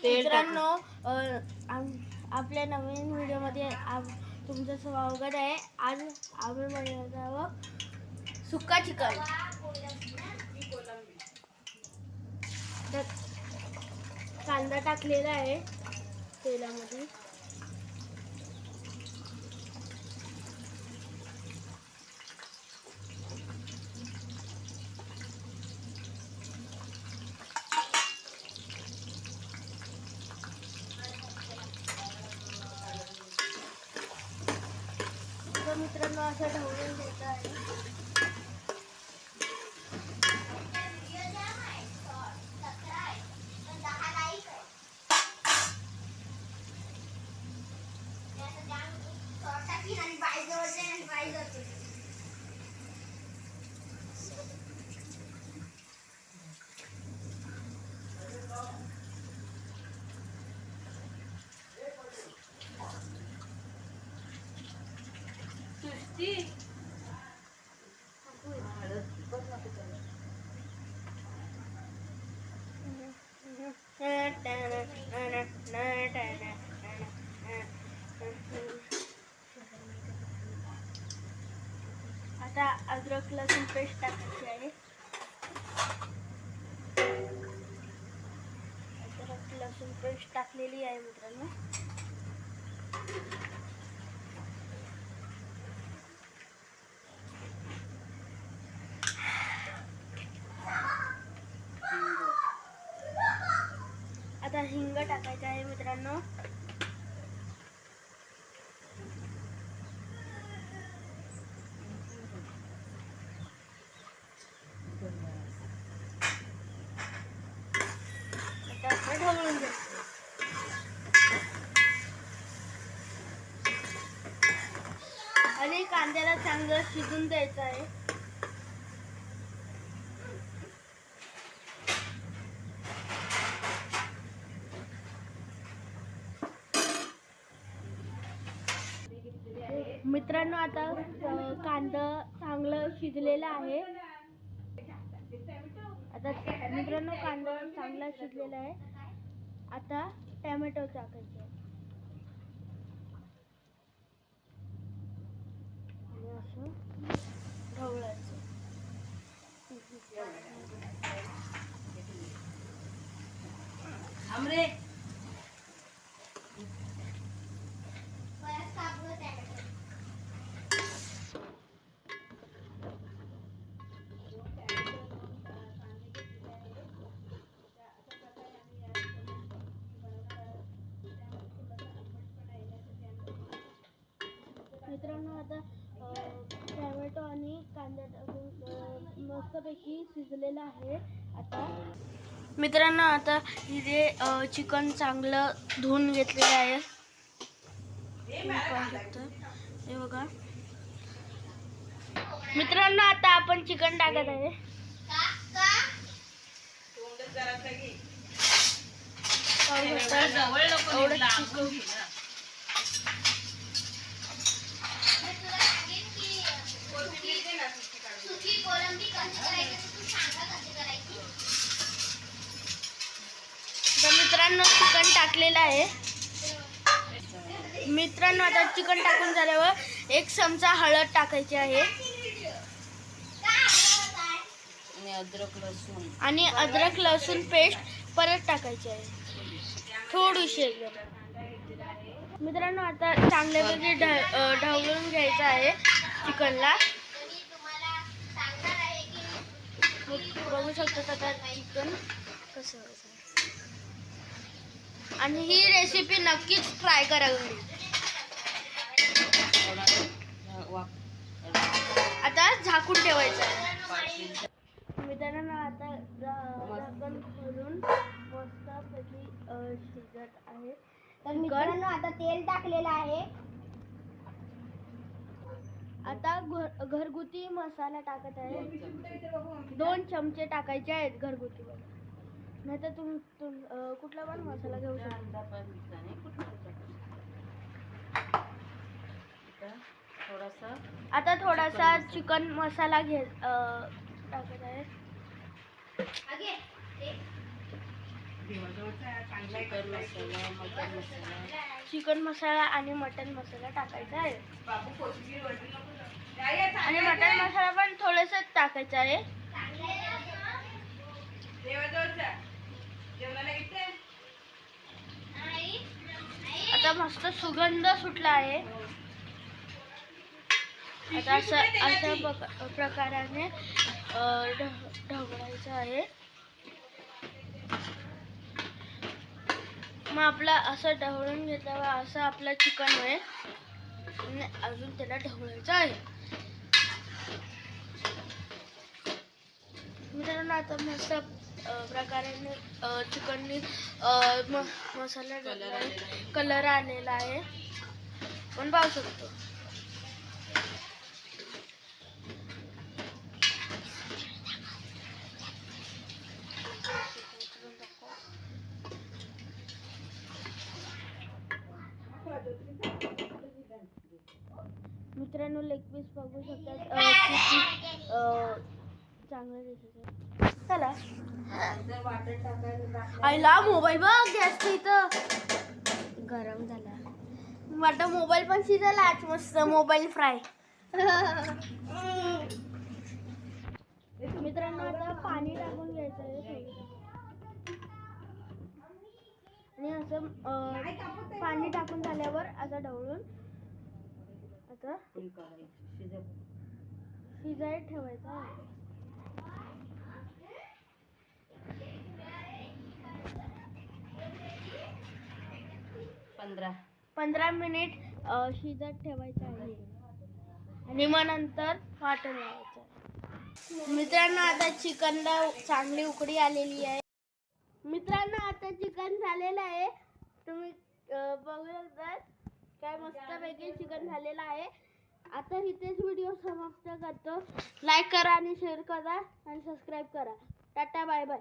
मित्रांनो, आपल्या नवीन व्हिडिओमध्ये तुमचं स्वागत आहे. आज आम्ही बनवत आहोत सुक्का चिकन. कांदा टाकलेला आहे तेलामध्ये. मित्रांनो, असं ढवळून घ्यायचं आहे. आता अद्रक लसूण पेस्ट टाकायची आहे. अद्रक लसूण पेस्ट टाकलेली आहे मित्रांनो. आता हिंग टाकायचं आहे मित्रांनो. आता ढवळून घ्यायचं आणि कांद्याला चांगलं शिजून द्यायचं आहे. मित्रांनो, आता कांदा चांगलं शिजलेला आहे. आता मित्रांनो, कांदा चांगला शिजलेला आहे. आता टोमॅटो टाकायचे आणि असं ढवळायचं. मित्रांनो, आता टोमॅटो आणि कांदा टाकून मस्तपैकी शिजलेला आहे. आता मित्रांनो, आता इथे चिकन चांगलं धुवून घेतलेलं आहे. हे बघा मित्रांनो, आता आपण चिकन टाकत आहे. मित्रांनो, चिकन टाकलेलं आहे. मित्रांनो, आता चिकन टाकून झाल्यावर 1 चमचा हळद टाकायची आहे आणि अद्रक लसूण पेस्ट परत टाकायची आहे थोडीशी. मित्रांनो, आता चांगल्यापैकी ढवळून घ्यायचं आहे चिकनला. बघू शकता आता चिकन कसं. आणि ही रेसिपी नक्कीच ट्राय करा घरी. आता झाकून ठेवायचं आहे. मित्रांनो, आता झाकण खोलून मस्तपैकी शिजत आहे. तर मित्रांनो, आता तेल टाकलेलं आहे. आता घरगुती मसाला टाकत आहे. 2 चमचे टाकायचे आहेत घरगुती. नाही तर तुम्ही कुठला पण मसाला घेऊ शकता. आता थोडासा चिकन मसाला टाकत आहे. चिकन मसाला आणि मटन मसाला टाकायचा आहे. आणि मटन मसाला पण थोडंसं टाकायचं आहे. आता मस्त सुगंध सुटला आहे. आता अशा प्रकाराने ढवळायचं आहे. मग आपला असं ढवळून घेतल्यावर असं आपलं चिकन आहे. आणि अजून त्याला ढवळायचं आहे. मित्रांनो आता मस्त प्रकाराने चिकननी मसाला कलर आलेला आहे. आपण पाहू शकतो. मित्रांनो लेग पीस बघू शकतात किती चांगलं दिसत. चला आईला मोबाईल बघ गॅस इथं गरम झाला. वाटतं मोबाईल पण शिजायला आज मस्त मोबाईल फ्राय. मित्रांनो आता पाणी टाकून घ्यायचं आहे आणि असं पाणी टाकून झाल्यावर असं ढवळून आता शिजायला ठेवायचं आहे. 15 मिनिट शिजत ठेवायचं आहे आणि मग नंतर वाटण लावायचं. मित्रांनो आता चिकनला चांगली उकळी आलेली आहे. मित्रांनो आता चिकन झालेलं आहे. तुम्ही बघू शकता काय मस्तपैकी चिकन झालेलं आहे. आता इथेच व्हिडिओ समाप्त करतो. लाईक करा आणि शेअर करा आणि सबस्क्राईब करा. Tata bye bye.